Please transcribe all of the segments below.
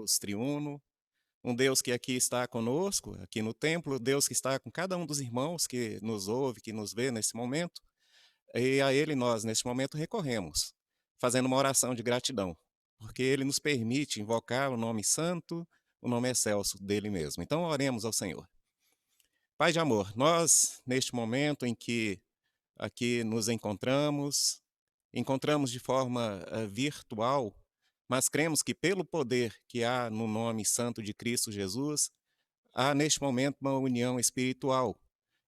Deus triuno, um Deus que aqui está conosco, aqui no templo, Deus que está com cada um dos irmãos que nos ouve, que nos vê nesse momento, e a Ele nós, neste momento, recorremos, fazendo uma oração de gratidão, porque Ele nos permite invocar o nome santo, o nome excelso dele mesmo. Então, oremos ao Senhor. Pai de amor, nós, neste momento em que aqui nos encontramos de forma virtual, mas cremos que pelo poder que há no nome santo de Cristo Jesus, há neste momento uma união espiritual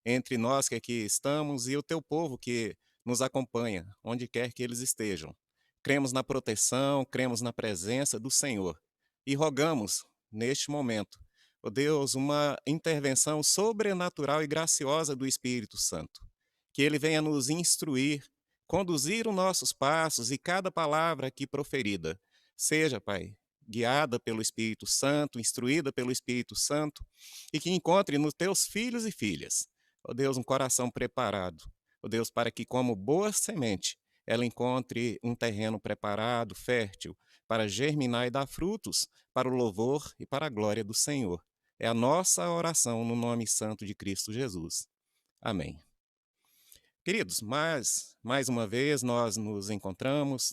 entre nós que aqui estamos e o teu povo que nos acompanha, onde quer que eles estejam. Cremos na proteção, cremos na presença do Senhor e rogamos, neste momento, ó Deus, uma intervenção sobrenatural e graciosa do Espírito Santo. Que ele venha nos instruir, conduzir os nossos passos e cada palavra aqui proferida. Seja, Pai, guiada pelo Espírito Santo, instruída pelo Espírito Santo, e que encontre nos teus filhos e filhas, ó Deus, um coração preparado, ó Deus, para que, como boa semente, ela encontre um terreno preparado, fértil, para germinar e dar frutos para o louvor e para a glória do Senhor. É a nossa oração no nome santo de Cristo Jesus. Amém. Queridos, mas mais uma vez nós nos encontramos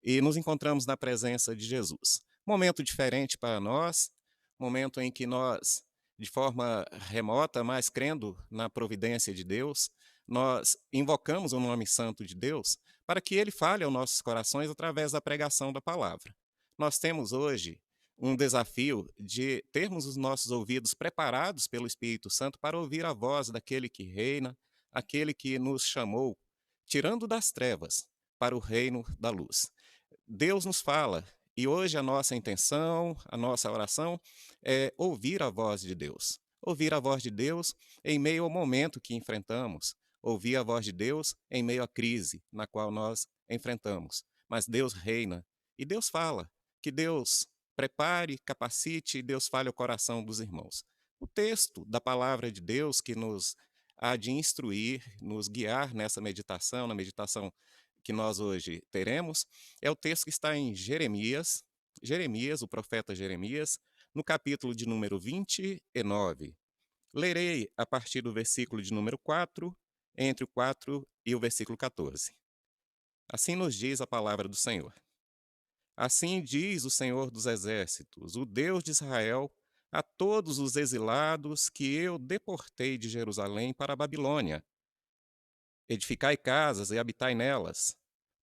e nos encontramos na presença de Jesus. Momento diferente para nós, momento em que nós, de forma remota, mas crendo na providência de Deus, nós invocamos o nome santo de Deus para que ele fale aos nossos corações através da pregação da palavra. Nós temos hoje um desafio de termos os nossos ouvidos preparados pelo Espírito Santo para ouvir a voz daquele que reina, aquele que nos chamou, tirando das trevas para o reino da luz. Deus nos fala, e hoje a nossa intenção, a nossa oração é ouvir a voz de Deus. Ouvir a voz de Deus em meio ao momento que enfrentamos, ouvir a voz de Deus em meio à crise na qual nós enfrentamos. Mas Deus reina e Deus fala, que Deus prepare, capacite e Deus fale ao coração dos irmãos. O texto da palavra de Deus que nos há de instruir, nos guiar nessa meditação, na meditação que nós hoje teremos, é o texto que está em Jeremias, o profeta Jeremias, no capítulo de número 29. Lerei a partir do versículo de número 4, entre o 4 e o versículo 14. Assim nos diz a palavra do Senhor. Assim diz o Senhor dos Exércitos, o Deus de Israel, a todos os exilados que eu deportei de Jerusalém para a Babilônia. Edificai casas e habitai nelas.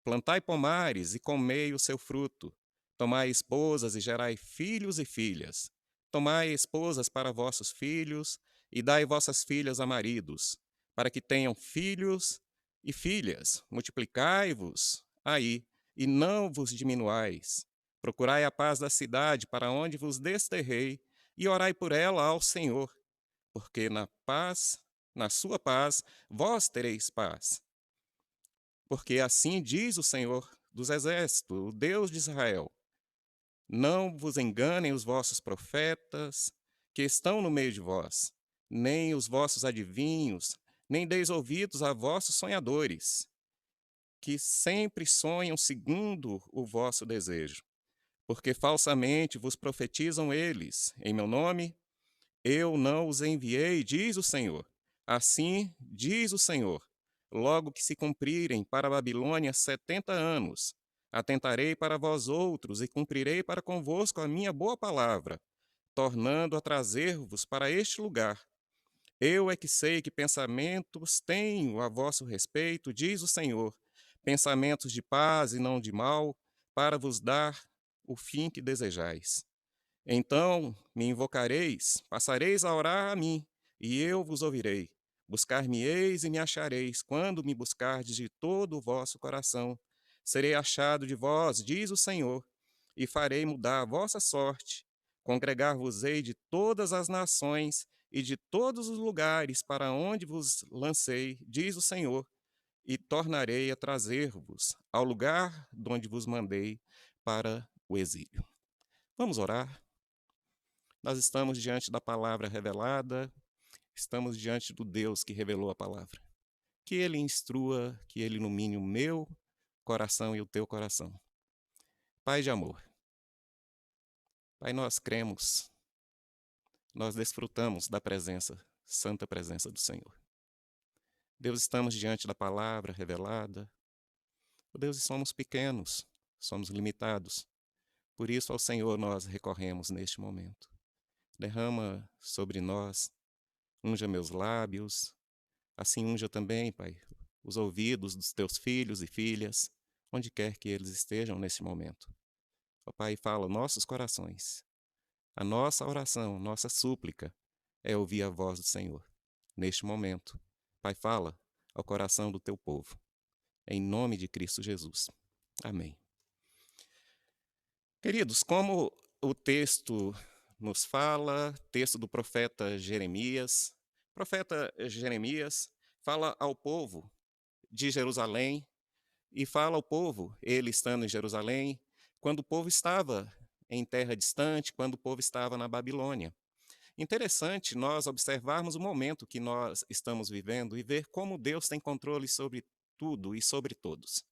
Plantai pomares e comei o seu fruto. Tomai esposas e gerai filhos e filhas. Tomai esposas para vossos filhos e dai vossas filhas a maridos, para que tenham filhos e filhas. Multiplicai-vos aí e não vos diminuais. Procurai a paz da cidade para onde vos desterrei e orai por ela ao Senhor, porque na sua paz, vós tereis paz. Porque assim diz o Senhor dos Exércitos, o Deus de Israel: não vos enganem os vossos profetas que estão no meio de vós, nem os vossos adivinhos, nem deis ouvidos a vossos sonhadores, que sempre sonham segundo o vosso desejo. Porque falsamente vos profetizam eles, em meu nome, eu não os enviei, diz o Senhor. Assim diz o Senhor: logo que se cumprirem para a Babilônia 70 anos, atentarei para vós outros e cumprirei para convosco a minha boa palavra, tornando a trazer-vos para este lugar. Eu é que sei que pensamentos tenho a vosso respeito, diz o Senhor, pensamentos de paz e não de mal, para vos dar o fim que desejais. Então me invocareis, passareis a orar a mim, e eu vos ouvirei. Buscar-me-eis e me achareis, quando me buscardes de todo o vosso coração. Serei achado de vós, diz o Senhor, e farei mudar a vossa sorte. Congregar-vos-ei de todas as nações e de todos os lugares para onde vos lancei, diz o Senhor, e tornarei a trazer-vos ao lugar de onde vos mandei para o exílio. Vamos orar? Nós estamos diante da palavra revelada, estamos diante do Deus que revelou a palavra. Que Ele instrua, que Ele ilumine o meu coração e o teu coração. Pai de amor, Pai, nós cremos, nós desfrutamos da presença, santa presença do Senhor. Deus, estamos diante da palavra revelada. Deus, e somos pequenos, somos limitados. Por isso, ao Senhor nós recorremos neste momento. Derrama sobre nós, unja meus lábios, assim unja também, Pai, os ouvidos dos teus filhos e filhas, onde quer que eles estejam nesse momento. Ó Pai, fala nossos corações. A nossa oração, nossa súplica é ouvir a voz do Senhor. Neste momento, Pai, fala ao coração do teu povo. Em nome de Cristo Jesus. Amém. Queridos, como o texto nos fala, texto do profeta Jeremias fala ao povo de Jerusalém e fala ao povo, ele estando em Jerusalém, quando o povo estava em terra distante, quando o povo estava na Babilônia. Interessante nós observarmos o momento que nós estamos vivendo e ver como Deus tem controle sobre tudo e sobre todos.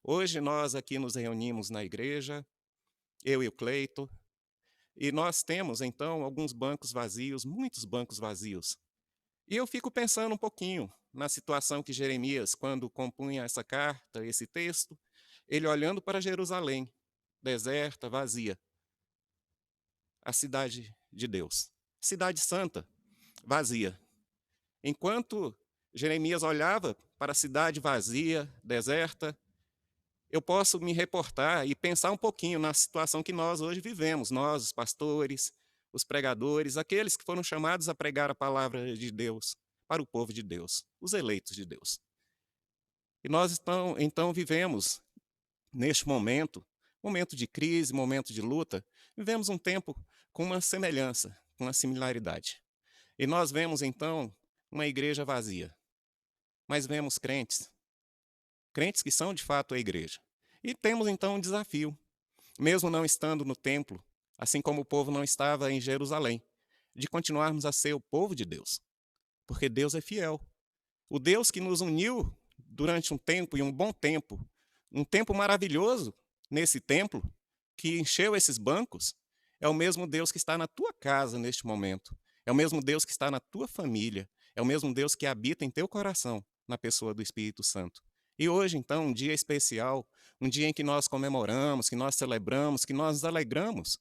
Hoje nós aqui nos reunimos na igreja, eu e o Cleito, e nós temos então alguns bancos vazios, muitos bancos vazios. E eu fico pensando um pouquinho na situação que Jeremias, quando compunha essa carta, esse texto, ele olhando para Jerusalém, deserta, vazia, a cidade de Deus, cidade santa, vazia. Enquanto Jeremias olhava para a cidade vazia, deserta, eu posso me reportar e pensar um pouquinho na situação que nós hoje vivemos, nós, os pastores, os pregadores, aqueles que foram chamados a pregar a palavra de Deus para o povo de Deus, os eleitos de Deus. E nós então vivemos, neste momento de crise, momento de luta, vivemos um tempo com uma semelhança, com uma similaridade. E nós vemos então uma igreja vazia, mas vemos crentes que são de fato a igreja. E temos então um desafio, mesmo não estando no templo, assim como o povo não estava em Jerusalém, de continuarmos a ser o povo de Deus, porque Deus é fiel. O Deus que nos uniu durante um tempo, e um bom tempo, um tempo maravilhoso nesse templo, que encheu esses bancos, é o mesmo Deus que está na tua casa neste momento, é o mesmo Deus que está na tua família, é o mesmo Deus que habita em teu coração, na pessoa do Espírito Santo. E hoje, então, um dia especial, um dia em que nós comemoramos, que nós celebramos, que nós nos alegramos,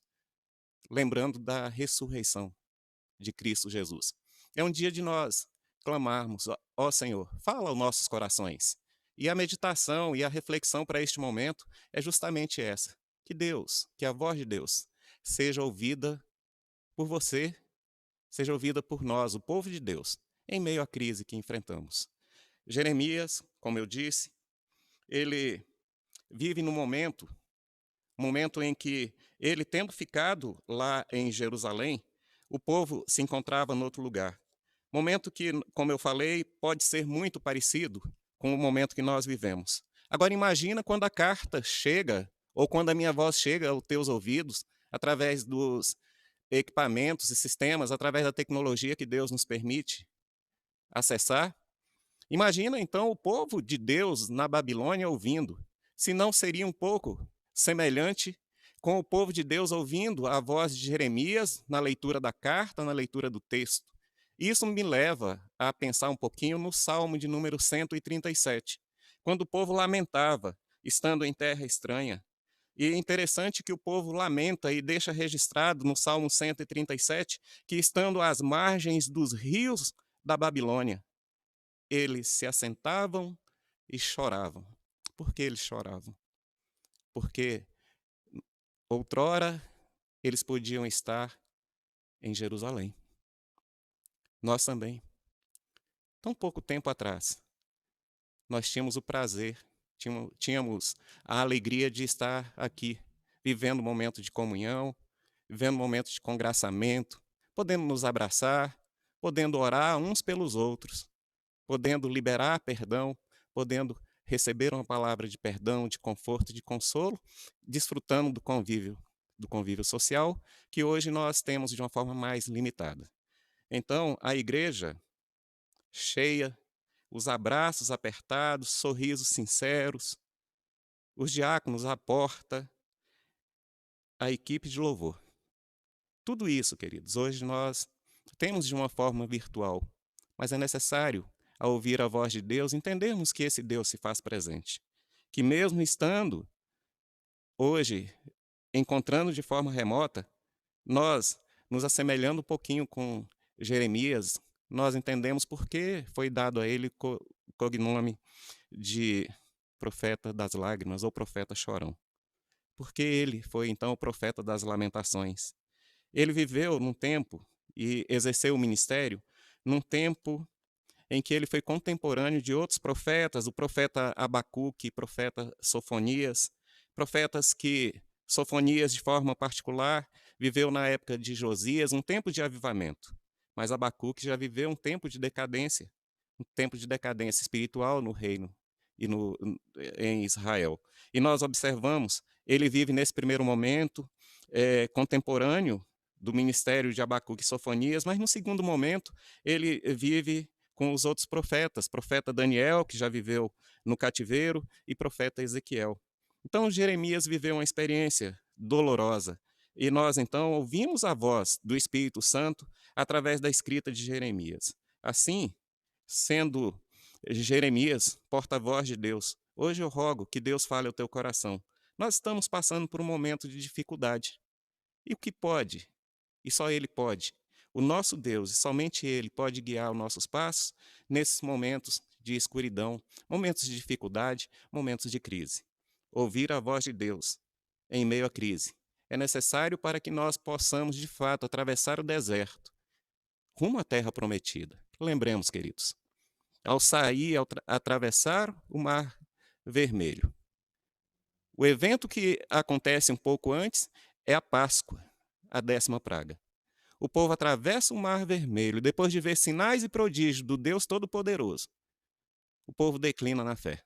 lembrando da ressurreição de Cristo Jesus. É um dia de nós clamarmos, ó Senhor, fala aos nossos corações. E a meditação e a reflexão para este momento é justamente essa, que Deus, que a voz de Deus, seja ouvida por você, seja ouvida por nós, o povo de Deus, em meio à crise que enfrentamos. Jeremias, como eu disse, ele vive num momento em que ele, tendo ficado lá em Jerusalém, o povo se encontrava em outro lugar. Momento que, como eu falei, pode ser muito parecido com o momento que nós vivemos. Agora imagina quando a carta chega, ou quando a minha voz chega aos teus ouvidos, através dos equipamentos e sistemas, através da tecnologia que Deus nos permite acessar. Imagina então o povo de Deus na Babilônia ouvindo, se não seria um pouco semelhante com o povo de Deus ouvindo a voz de Jeremias na leitura da carta, na leitura do texto. Isso me leva a pensar um pouquinho no Salmo de número 137, quando o povo lamentava, estando em terra estranha. E é interessante que o povo lamenta e deixa registrado no Salmo 137 que, estando às margens dos rios da Babilônia, eles se assentavam e choravam. Por que eles choravam? Porque outrora eles podiam estar em Jerusalém. Nós também. Tão pouco tempo atrás, nós tínhamos o prazer, tínhamos a alegria de estar aqui, vivendo um momento de comunhão, vivendo um momento de congraçamento, podendo nos abraçar, podendo orar uns pelos outros, podendo liberar perdão, podendo receber uma palavra de perdão, de conforto, de consolo, desfrutando do convívio social, que hoje nós temos de uma forma mais limitada. Então, a igreja cheia, os abraços apertados, sorrisos sinceros, os diáconos à porta, a equipe de louvor. Tudo isso, queridos, hoje nós temos de uma forma virtual, mas é necessário, ao ouvir a voz de Deus, entendermos que esse Deus se faz presente. Que mesmo estando hoje encontrando de forma remota, nós, nos assemelhando um pouquinho com Jeremias, nós entendemos por que foi dado a ele o cognome de profeta das lágrimas ou profeta chorão. Porque ele foi então o profeta das lamentações. Ele viveu num tempo e exerceu o ministério num tempo em que ele foi contemporâneo de outros profetas, o profeta Abacuque, profeta Sofonias, profetas que Sofonias, de forma particular, viveu na época de Josias, um tempo de avivamento, mas Abacuque já viveu um tempo de decadência espiritual no reino e em Israel. E nós observamos, ele vive nesse primeiro momento contemporâneo do ministério de Abacuque e Sofonias, mas no segundo momento ele vive com os outros profetas, profeta Daniel, que já viveu no cativeiro, e profeta Ezequiel. Então, Jeremias viveu uma experiência dolorosa, e nós, então, ouvimos a voz do Espírito Santo através da escrita de Jeremias. Assim, sendo Jeremias porta-voz de Deus, hoje eu rogo que Deus fale ao teu coração. Nós estamos passando por um momento de dificuldade. E o que pode? E só Ele pode. O nosso Deus, e somente Ele pode guiar os nossos passos nesses momentos de escuridão, momentos de dificuldade, momentos de crise. Ouvir a voz de Deus em meio à crise é necessário para que nós possamos, de fato, atravessar o deserto rumo à terra prometida. Lembremos, queridos, ao sair, ao atravessar o Mar Vermelho. O evento que acontece um pouco antes é a Páscoa, a 10ª praga. O povo atravessa o Mar Vermelho, depois de ver sinais e prodígios do Deus Todo-Poderoso, o povo declina na fé.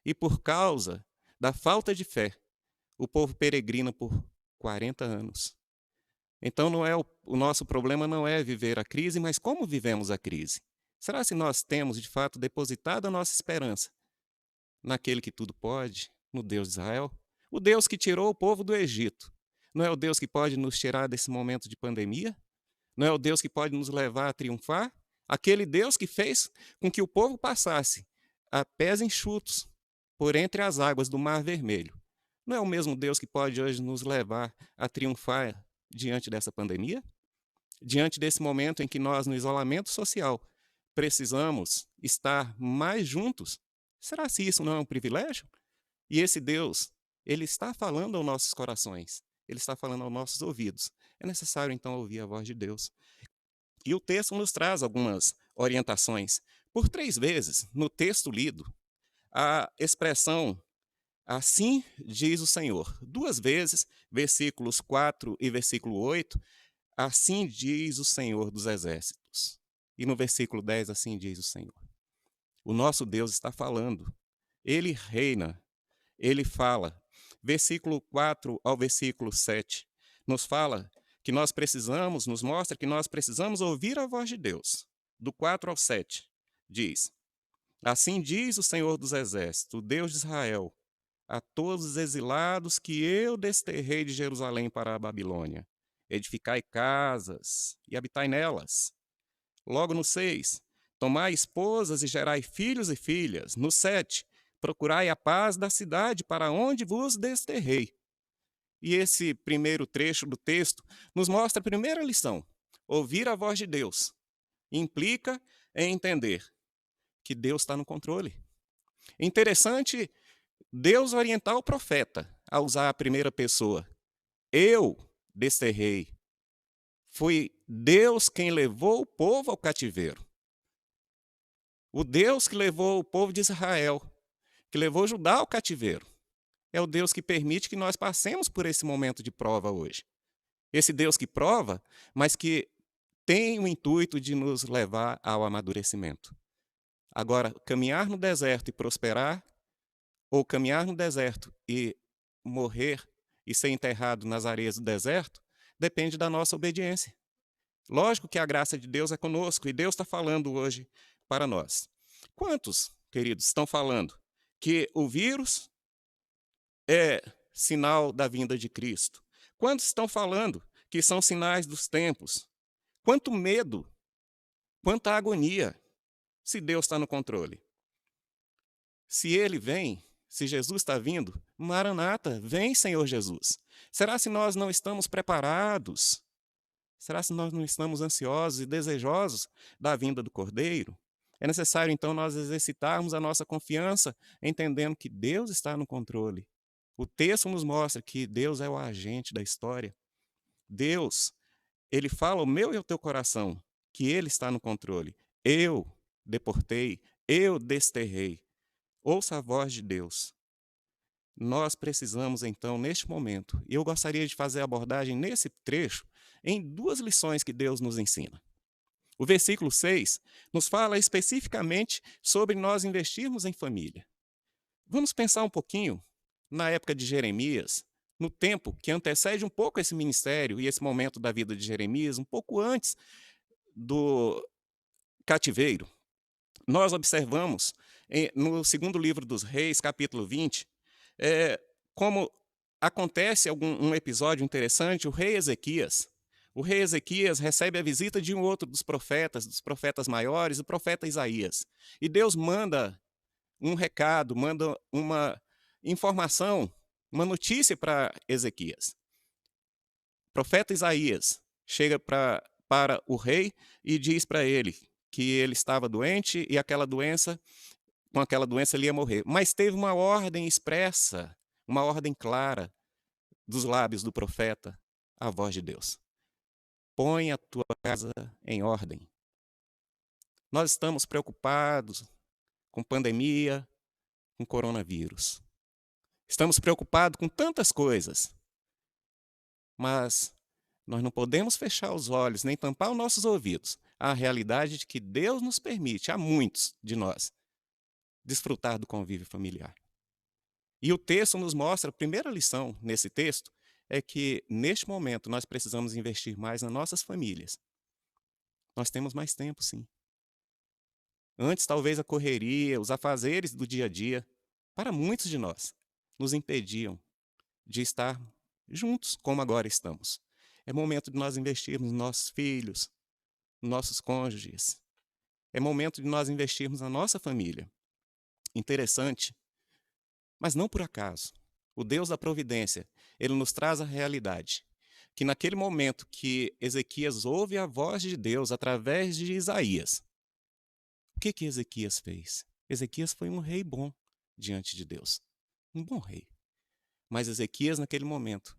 E por causa da falta de fé, o povo peregrina por 40 anos. Então o nosso problema não é viver a crise, mas como vivemos a crise. Será se nós temos, de fato, depositado a nossa esperança naquele que tudo pode, no Deus de Israel? O Deus que tirou o povo do Egito. Não é o Deus que pode nos tirar desse momento de pandemia? Não é o Deus que pode nos levar a triunfar? Aquele Deus que fez com que o povo passasse a pés enxutos por entre as águas do Mar Vermelho. Não é o mesmo Deus que pode hoje nos levar a triunfar diante dessa pandemia? Diante desse momento em que nós, no isolamento social, precisamos estar mais juntos? Será se isso não é um privilégio? E esse Deus, ele está falando aos nossos corações, ele está falando aos nossos ouvidos. É necessário, então, ouvir a voz de Deus. E o texto nos traz algumas orientações. Por 3 vezes, no texto lido, a expressão "assim diz o Senhor". 2 vezes, versículos 4 e versículo 8, "assim diz o Senhor dos exércitos". E no versículo 10, "assim diz o Senhor". O nosso Deus está falando. Ele reina, ele fala. Versículo 4 ao versículo 7 nos fala que nós precisamos, nos mostra que nós precisamos ouvir a voz de Deus. Do 4 ao 7 diz: "Assim diz o Senhor dos exércitos, o Deus de Israel, a todos os exilados que eu desterrei de Jerusalém para a Babilônia: edificai casas e habitai nelas". Logo no 6, "tomai esposas e gerai filhos e filhas". No 7, "procurai a paz da cidade para onde vos desterrei". E esse primeiro trecho do texto nos mostra a primeira lição. Ouvir a voz de Deus implica em entender que Deus está no controle. É interessante Deus orientar o profeta a usar a primeira pessoa. Eu desterrei. Foi Deus quem levou o povo ao cativeiro. O Deus que levou o povo de Israel, que levou Judá ao cativeiro, é o Deus que permite que nós passemos por esse momento de prova hoje. Esse Deus que prova, mas que tem o intuito de nos levar ao amadurecimento. Agora, caminhar no deserto e prosperar, ou caminhar no deserto e morrer e ser enterrado nas areias do deserto, depende da nossa obediência. Lógico que a graça de Deus é conosco e Deus está falando hoje para nós. Quantos, queridos, estão falando que o vírus é sinal da vinda de Cristo? Quantos estão falando que são sinais dos tempos. Quanto medo, quanta agonia, se Deus está no controle. Se Ele vem, se Jesus está vindo, Maranata, vem, Senhor Jesus. Será se nós não estamos preparados? Será se nós não estamos ansiosos e desejosos da vinda do Cordeiro? É necessário, então, nós exercitarmos a nossa confiança, entendendo que Deus está no controle. O texto nos mostra que Deus é o agente da história. Deus, Ele fala ao meu e ao teu coração que Ele está no controle. Eu deportei, eu desterrei. Ouça a voz de Deus. Nós precisamos, então, neste momento, e eu gostaria de fazer a abordagem nesse trecho, em duas lições que Deus nos ensina. O versículo 6 nos fala especificamente sobre nós investirmos em família. Vamos pensar um pouquinho na época de Jeremias, no tempo que antecede um pouco esse ministério e esse momento da vida de Jeremias, um pouco antes do cativeiro. Nós observamos no segundo livro dos Reis, capítulo 20, como acontece um episódio interessante. O rei Ezequias recebe a visita de um outro dos profetas maiores, o profeta Isaías. E Deus manda um recado, manda uma informação, uma notícia para Ezequias. O profeta Isaías chega para o rei e diz para ele que ele estava doente e com aquela doença ele ia morrer. Mas teve uma ordem expressa, uma ordem clara dos lábios do profeta, a voz de Deus. Põe a tua casa em ordem. Nós estamos preocupados com pandemia, com coronavírus. Estamos preocupados com tantas coisas. Mas nós não podemos fechar os olhos, nem tampar os nossos ouvidos à realidade de que Deus nos permite, a muitos de nós, desfrutar do convívio familiar. E o texto nos mostra, a primeira lição nesse texto, é que, neste momento, nós precisamos investir mais nas nossas famílias. Nós temos mais tempo, sim. Antes, talvez a correria, os afazeres do dia a dia, para muitos de nós, nos impediam de estar juntos como agora estamos. É momento de nós investirmos nos nossos filhos, nos nossos cônjuges. É momento de nós investirmos na nossa família. Interessante, mas não por acaso. O Deus da providência, Ele nos traz a realidade que naquele momento que Ezequias ouve a voz de Deus através de Isaías, o que Ezequias fez? Ezequias foi um rei bom diante de Deus, um bom rei. Mas Ezequias, naquele momento,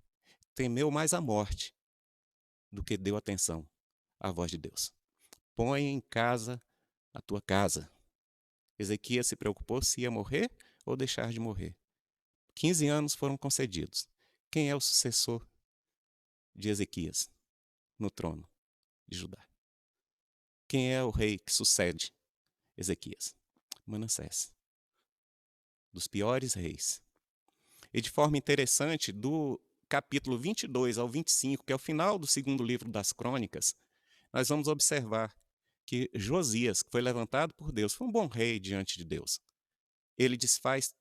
temeu mais a morte do que deu atenção à voz de Deus. Põe em casa a tua casa. Ezequias se preocupou se ia morrer ou deixar de morrer. 15 anos foram concedidos. Quem é o sucessor de Ezequias no trono de Judá? Quem é o rei que sucede Ezequias? Manassés. Dos piores reis. E de forma interessante, do capítulo 22 ao 25, que é o final do segundo livro das Crônicas, nós vamos observar que Josias, que foi levantado por Deus, foi um bom rei diante de Deus. Ele desfaz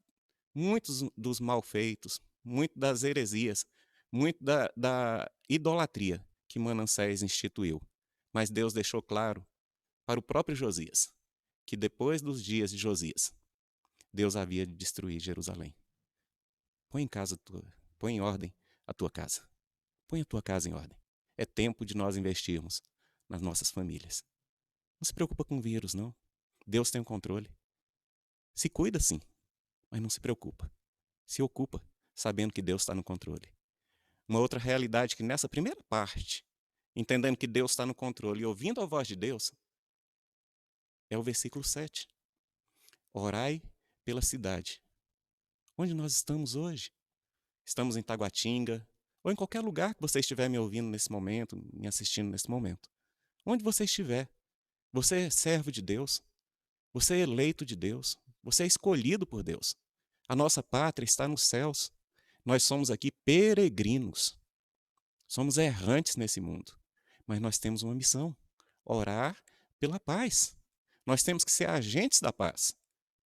muitos dos malfeitos, muito das heresias, muito da idolatria que Manassés instituiu. Mas Deus deixou claro para o próprio Josias que depois dos dias de Josias, Deus havia de destruir Jerusalém. Põe em ordem a tua casa. Põe a tua casa em ordem. É tempo de nós investirmos nas nossas famílias. Não se preocupa com o vírus, não. Deus tem o controle. Se cuida, sim, mas não se preocupa. Se ocupa, sabendo que Deus está no controle. Uma outra realidade que nessa primeira parte, entendendo que Deus está no controle e ouvindo a voz de Deus, é o versículo 7. Orai pela cidade. Onde nós estamos hoje? Estamos em Taguatinga, ou em qualquer lugar que você estiver me ouvindo nesse momento, me assistindo nesse momento. Onde você estiver, você é servo de Deus, você é eleito de Deus, você é escolhido por Deus. A nossa pátria está nos céus. Nós somos aqui peregrinos. Somos errantes nesse mundo. Mas nós temos uma missão: orar pela paz. Nós temos que ser agentes da paz.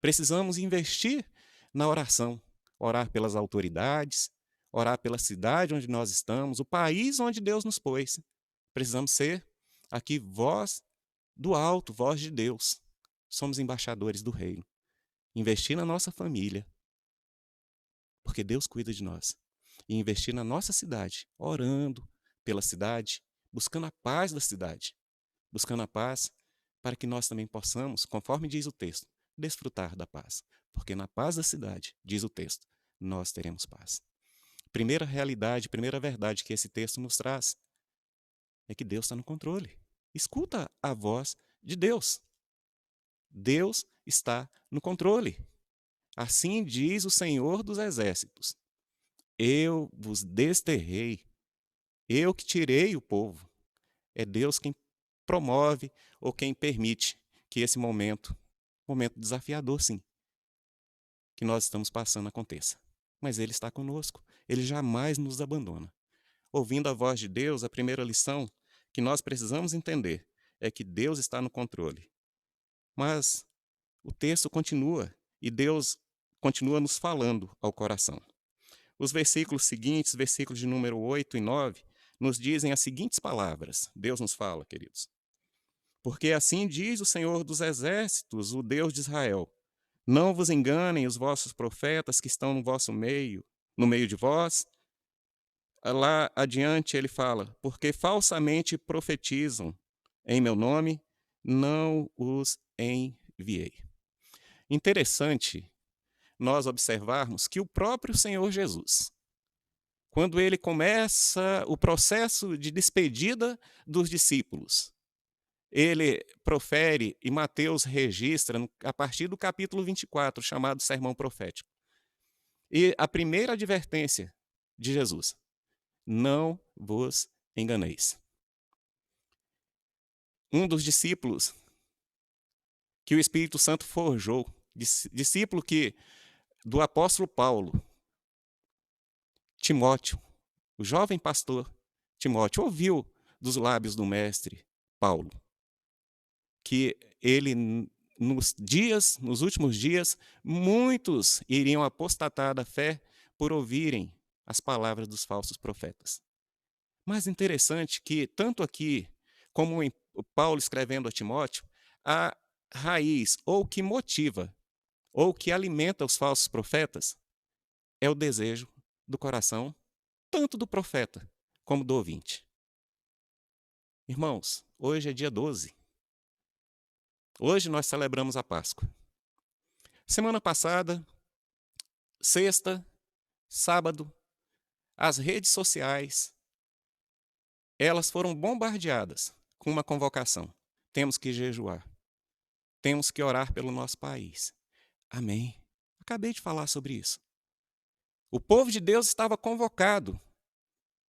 Precisamos investir na oração. Orar pelas autoridades, orar pela cidade onde nós estamos, o país onde Deus nos pôs. Precisamos ser aqui voz do alto, voz de Deus. Somos embaixadores do reino. Investir na nossa família, porque Deus cuida de nós. E investir na nossa cidade, orando pela cidade, buscando a paz da cidade, buscando a paz para que nós também possamos, conforme diz o texto, desfrutar da paz. Porque na paz da cidade, diz o texto, nós teremos paz. Primeira realidade, primeira verdade que esse texto nos traz é que Deus está no controle. Escuta a voz de Deus. Deus está no controle. Assim diz o Senhor dos Exércitos: eu vos desterrei, eu que tirei o povo. É Deus quem promove ou quem permite que esse momento desafiador, sim, que nós estamos passando aconteça. Mas Ele está conosco, Ele jamais nos abandona. Ouvindo a voz de Deus, a primeira lição que nós precisamos entender é que Deus está no controle. Mas o texto continua e Deus continua nos falando ao coração. Os versículos seguintes, versículos de número 8 e 9, nos dizem as seguintes palavras. Deus nos fala, queridos. Porque assim diz o Senhor dos Exércitos, o Deus de Israel: não vos enganem os vossos profetas que estão no vosso meio, no meio de vós. Lá adiante ele fala: porque falsamente profetizam em meu nome, não os enviei. Interessante nós observarmos que o próprio Senhor Jesus, quando ele começa o processo de despedida dos discípulos, ele profere, e Mateus registra, a partir do capítulo 24, chamado Sermão Profético. E a primeira advertência de Jesus: não vos enganeis. Um dos discípulos que o Espírito Santo forjou, discípulo do apóstolo Paulo, Timóteo, o jovem pastor Timóteo, ouviu dos lábios do mestre Paulo que ele, nos últimos dias, muitos iriam apostatar da fé por ouvirem as palavras dos falsos profetas. Mas interessante que, tanto aqui como em Paulo escrevendo a Timóteo, a raiz, ou que motiva, ou que alimenta os falsos profetas, é o desejo do coração, tanto do profeta como do ouvinte. Irmãos, hoje é dia 12. Hoje nós celebramos a Páscoa. Semana passada, sexta, sábado, as redes sociais, elas foram bombardeadas com uma convocação. Temos que jejuar. Temos que orar pelo nosso país. Amém. Acabei de falar sobre isso. O povo de Deus estava convocado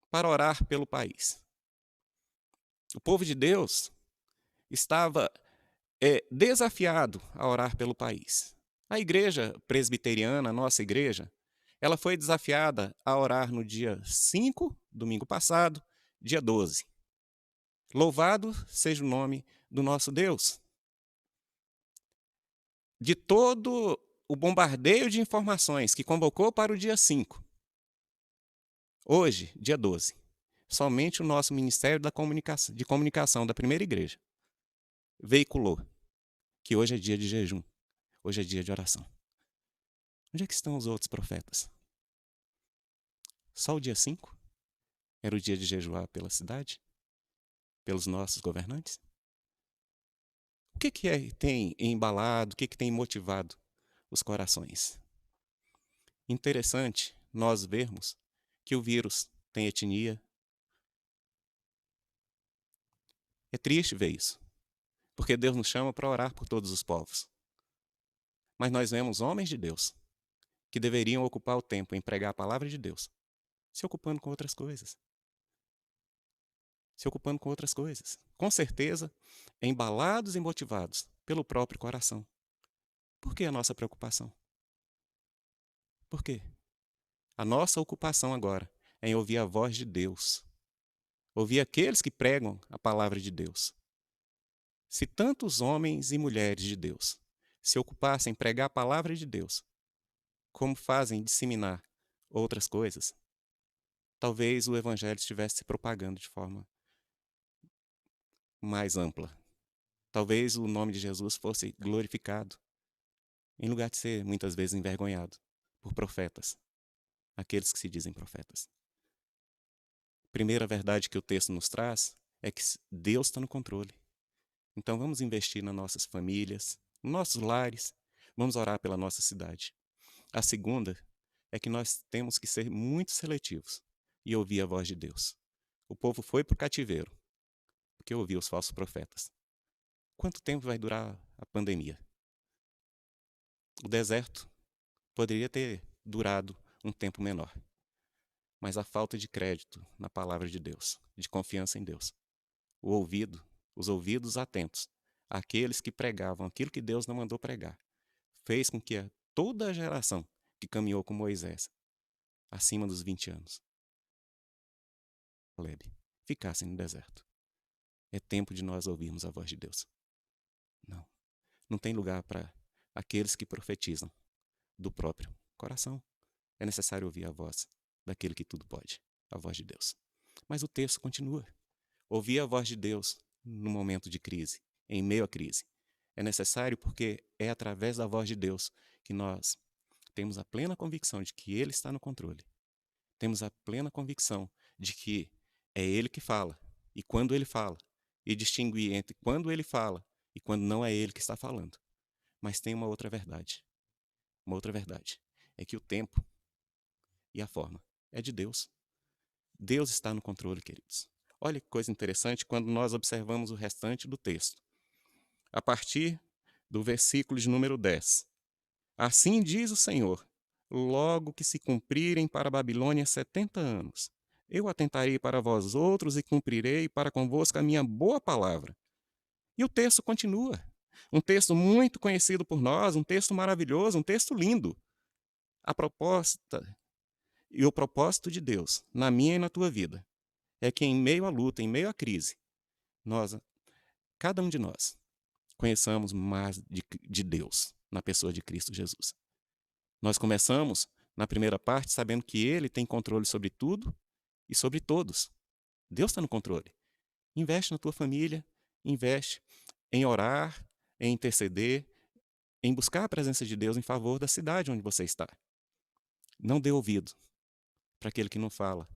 para orar pelo país. O povo de Deus estava desafiado a orar pelo país. A igreja presbiteriana, a nossa igreja, ela foi desafiada a orar no dia 5, domingo passado, dia 12. Louvado seja o nome do nosso Deus. De todo o bombardeio de informações que convocou para o dia 5, hoje, dia 12, somente o nosso Ministério de Comunicação da Primeira Igreja veiculou que hoje é dia de jejum, hoje é dia de oração. Onde é que estão os outros profetas? Só o dia 5 era o dia de jejuar pela cidade? Pelos nossos governantes? O que tem embalado, o que tem motivado os corações? Interessante nós vermos que o vírus tem etnia. É triste ver isso, porque Deus nos chama para orar por todos os povos. Mas nós vemos homens de Deus que deveriam ocupar o tempo em pregar a palavra de Deus, se ocupando com outras coisas. Com certeza, embalados e motivados pelo próprio coração. Por que a nossa preocupação? Por quê? A nossa ocupação agora é em ouvir a voz de Deus. Ouvir aqueles que pregam a palavra de Deus. Se tantos homens e mulheres de Deus se ocupassem em pregar a palavra de Deus, como fazem disseminar outras coisas, talvez o evangelho estivesse se propagando de forma mais ampla. Talvez o nome de Jesus fosse glorificado, em lugar de ser muitas vezes envergonhado por profetas, aqueles que se dizem profetas. Primeira verdade que o texto nos traz é que Deus está no controle. Então vamos investir nas nossas famílias, nos nossos lares, vamos orar pela nossa cidade. A segunda é que nós temos que ser muito seletivos e ouvir a voz de Deus. O povo foi para o cativeiro, porque ouviu os falsos profetas. Quanto tempo vai durar a pandemia? O deserto poderia ter durado um tempo menor, mas a falta de crédito na palavra de Deus, de confiança em Deus, os ouvidos atentos àqueles que pregavam aquilo que Deus não mandou pregar, fez com que toda a geração que caminhou com Moisés, acima dos 20 anos, ficassem no deserto. É tempo de nós ouvirmos a voz de Deus. Não tem lugar para aqueles que profetizam do próprio coração. É necessário ouvir a voz daquele que tudo pode, a voz de Deus. Mas o texto continua. Ouvir a voz de Deus no momento de crise, em meio à crise. É necessário porque é através da voz de Deus que nós temos a plena convicção de que Ele está no controle. Temos a plena convicção de que é Ele que fala, e quando Ele fala, e distinguir entre quando Ele fala e quando não é Ele que está falando. Mas tem uma outra verdade. Uma outra verdade é que o tempo e a forma é de Deus. Deus está no controle, queridos. Olha que coisa interessante quando nós observamos o restante do texto. A partir do versículo de número 10. Assim diz o Senhor, logo que se cumprirem para a Babilônia 70 anos, eu atentarei para vós outros e cumprirei para convosco a minha boa palavra. E o texto continua. Um texto muito conhecido por nós, um texto maravilhoso, um texto lindo. A proposta e o propósito de Deus, na minha e na tua vida, é que em meio à luta, em meio à crise, cada um de nós, conheçamos mais de Deus na pessoa de Cristo Jesus. Nós começamos na primeira parte sabendo que Ele tem controle sobre tudo e sobre todos. Deus está no controle. Investe na tua família, investe em orar, em interceder, em buscar a presença de Deus em favor da cidade onde você está. Não dê ouvido para aquele que não fala.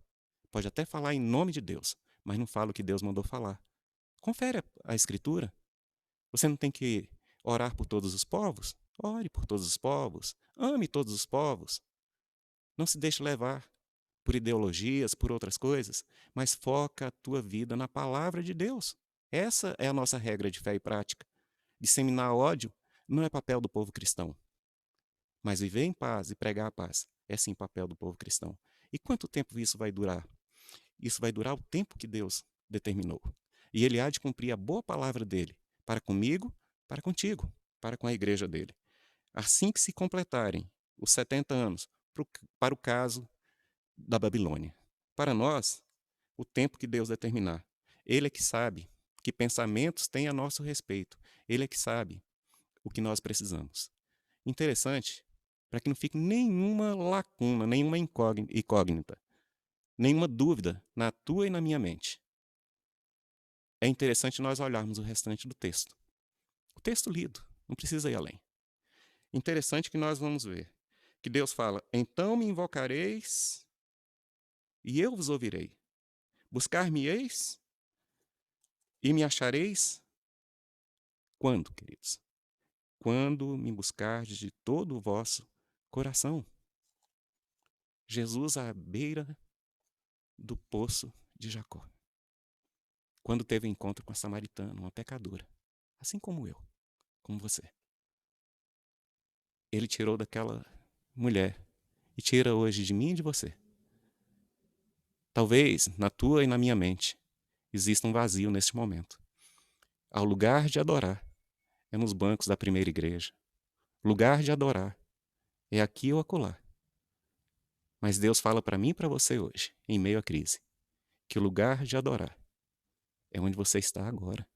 Pode até falar em nome de Deus, mas não fala o que Deus mandou falar. Confere a Escritura. Você não tem que orar por todos os povos? Ore por todos os povos. Ame todos os povos. Não se deixe levar por ideologias, por outras coisas, mas foca a tua vida na palavra de Deus. Essa é a nossa regra de fé e prática. Disseminar ódio não é papel do povo cristão. Mas viver em paz e pregar a paz é sim papel do povo cristão. E quanto tempo isso vai durar? Isso vai durar o tempo que Deus determinou. E Ele há de cumprir a boa palavra dEle, para comigo, para contigo, para com a igreja dEle. Assim que se completarem os 70 anos para o caso da Babilônia. Para nós, o tempo que Deus determinar. Ele é que sabe que pensamentos tem a nosso respeito. Ele é que sabe o que nós precisamos. Interessante, para que não fique nenhuma lacuna, nenhuma incógnita, nenhuma dúvida na tua e na minha mente. É interessante nós olharmos o restante do texto. O texto lido, não precisa ir além. Interessante que nós vamos ver que Deus fala, então me invocareis e eu vos ouvirei. Buscar-me-eis e me achareis. Quando, queridos? Quando me buscardes de todo o vosso coração. Jesus à beira do poço de Jacó. Quando teve encontro com a samaritana, uma pecadora, assim como eu, como você. Ele tirou daquela mulher e tira hoje de mim e de você. Talvez na tua e na minha mente exista um vazio neste momento. Ao lugar de adorar é nos bancos da primeira igreja. Lugar de adorar é aqui ou acolá. Mas Deus fala para mim e para você hoje, em meio à crise, que o lugar de adorar é onde você está agora.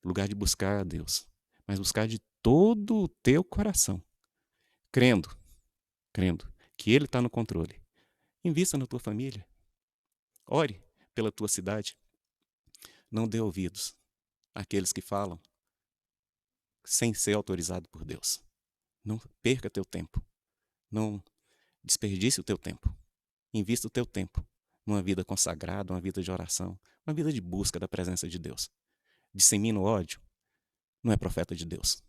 Lugar de buscar a Deus, mas buscar de todo o teu coração, crendo que Ele está no controle. Invista na tua família, Ore pela tua cidade. Não dê ouvidos àqueles que falam sem ser autorizado por Deus. Não perca teu tempo. Não desperdice o teu tempo. Invista o teu tempo numa vida consagrada, uma vida de oração, uma vida de busca da presença de Deus. Dissemina o ódio. Não é profeta de Deus.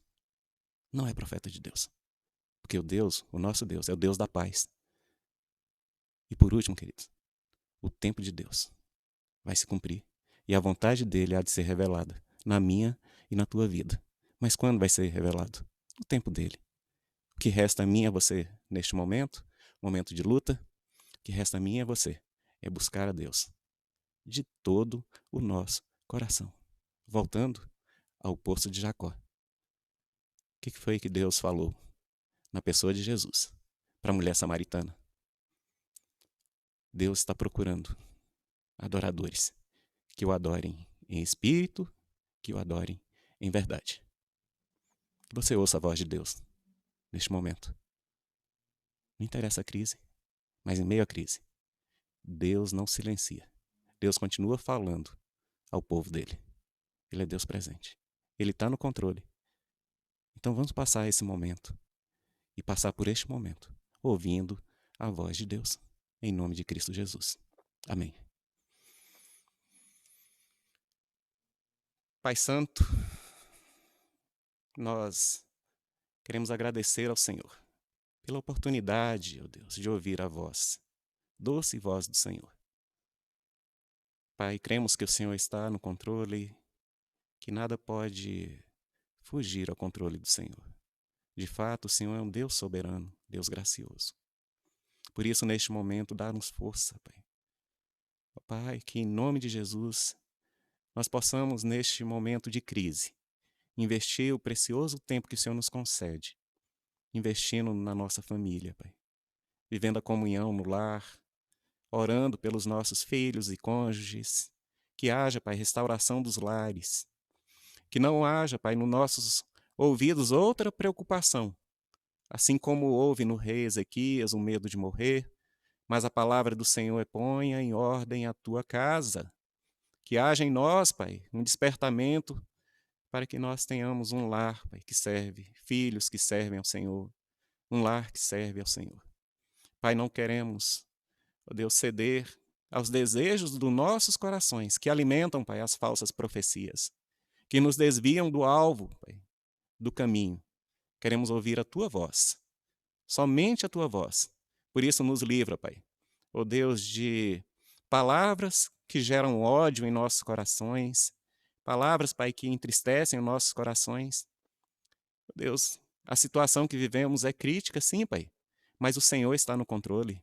Não é profeta de Deus. Porque o nosso Deus, é o Deus da paz. E por último, queridos, o tempo de Deus vai se cumprir. E a vontade dele há de ser revelada na minha e na tua vida. Mas quando vai ser revelado? No tempo dele. O que resta a mim e a você neste momento de luta, o que resta a mim e a você é buscar a Deus de todo o nosso coração. Voltando ao poço de Jacó. O que foi que Deus falou na pessoa de Jesus para a mulher samaritana? Deus está procurando adoradores que o adorem em espírito, que o adorem em verdade. Que você ouça a voz de Deus neste momento. Não interessa a crise, mas em meio à crise, Deus não silencia. Deus continua falando ao povo dele. Ele é Deus presente. Ele está no controle. Então vamos passar esse momento e passar por este momento ouvindo a voz de Deus, em nome de Cristo Jesus. Amém. Pai Santo, nós queremos agradecer ao Senhor pela oportunidade, ó Deus, de ouvir a voz, doce voz do Senhor. Pai, cremos que o Senhor está no controle, que nada pode fugir ao controle do Senhor. De fato, o Senhor é um Deus soberano, Deus gracioso. Por isso, neste momento, dá-nos força, Pai. Ó Pai, que em nome de Jesus, nós possamos, neste momento de crise, investir o precioso tempo que o Senhor nos concede, investindo na nossa família, Pai. Vivendo a comunhão no lar, orando pelos nossos filhos e cônjuges, que haja, Pai, restauração dos lares, que não haja, Pai, nos nossos ouvidos outra preocupação, assim como houve no rei Ezequias o medo de morrer, mas a palavra do Senhor é: ponha em ordem a tua casa, que haja em nós, Pai, um despertamento para que nós tenhamos um lar, Pai, que serve, filhos que servem ao Senhor, um lar que serve ao Senhor. Pai, não queremos, ó Deus, ceder aos desejos dos nossos corações, que alimentam, Pai, as falsas profecias, que nos desviam do alvo, Pai, do caminho. Queremos ouvir a Tua voz, somente a Tua voz. Por isso nos livra, Pai, ó Deus, de palavras que geram ódio em nossos corações, palavras, Pai, que entristecem os nossos corações. Ó Deus, a situação que vivemos é crítica, sim, Pai, mas o Senhor está no controle.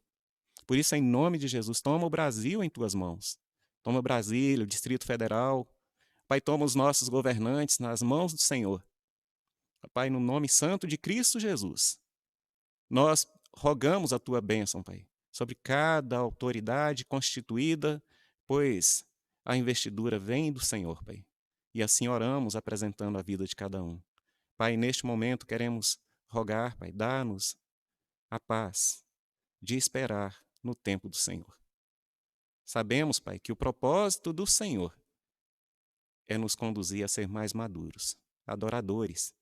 Por isso, em nome de Jesus, toma o Brasil em Tuas mãos. Toma Brasília, o Distrito Federal. Pai, toma os nossos governantes nas mãos do Senhor. Pai, no nome santo de Cristo Jesus, nós rogamos a Tua bênção, Pai, sobre cada autoridade constituída, pois a investidura vem do Senhor, Pai. E assim oramos, apresentando a vida de cada um. Pai, neste momento queremos rogar, Pai, dá-nos a paz de esperar no tempo do Senhor. Sabemos, Pai, que o propósito do Senhor é nos conduzir a ser mais maduros, adoradores,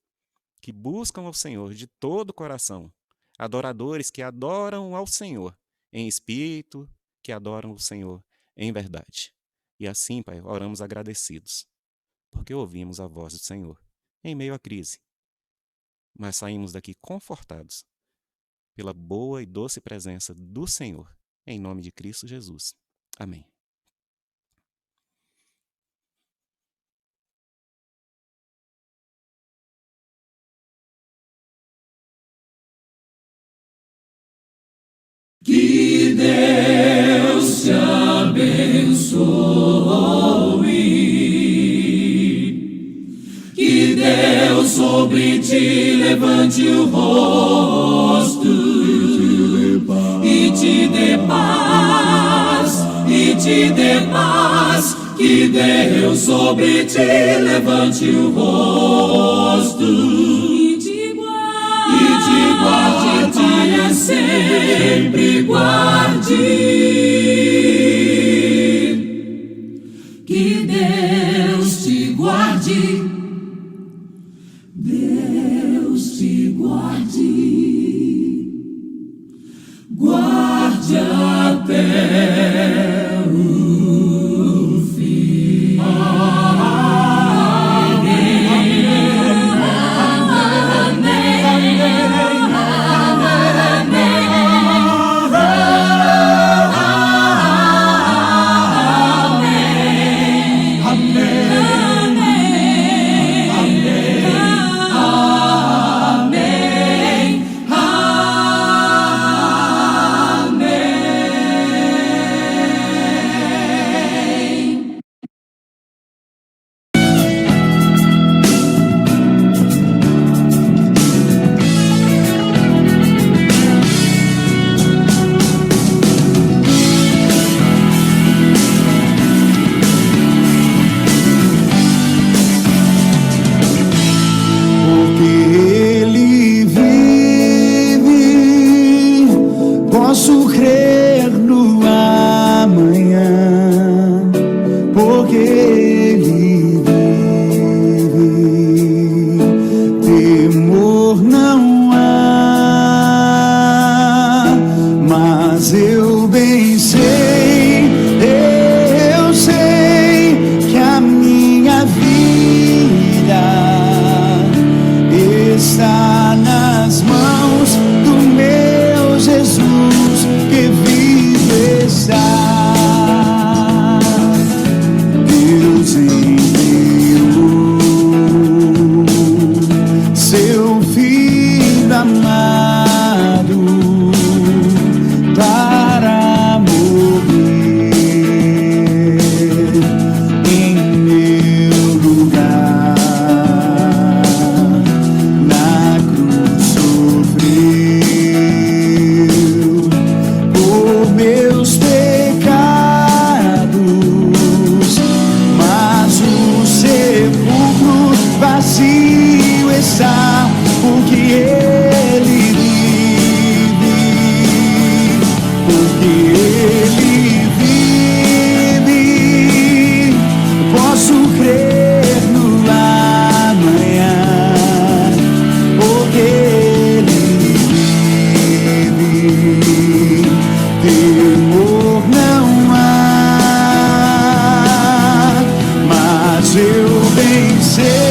que buscam ao Senhor de todo o coração, adoradores que adoram ao Senhor em espírito, que adoram o Senhor em verdade. E assim, Pai, oramos agradecidos, porque ouvimos a voz do Senhor em meio à crise, mas saímos daqui confortados pela boa e doce presença do Senhor, em nome de Cristo Jesus. Amém. Que Deus te abençoe, que Deus sobre ti levante o rosto e te dê paz, que Deus sobre ti levante o rosto e te guarde, Pai, sempre guarde. porque Ele vive. Temor não há, mas eu bem sei, eu sei que a minha vida está nas mãos do meu Jesus, que vive está. Deus enviou seu Filho amado para morrer em meu lugar. Na cruz sofreu por meus pecados, mas o sepulcro vazio está, porque Ele vive, porque Ele vive. Posso crer no amanhã, porque Ele vive. Temor não há, mas eu bem sei.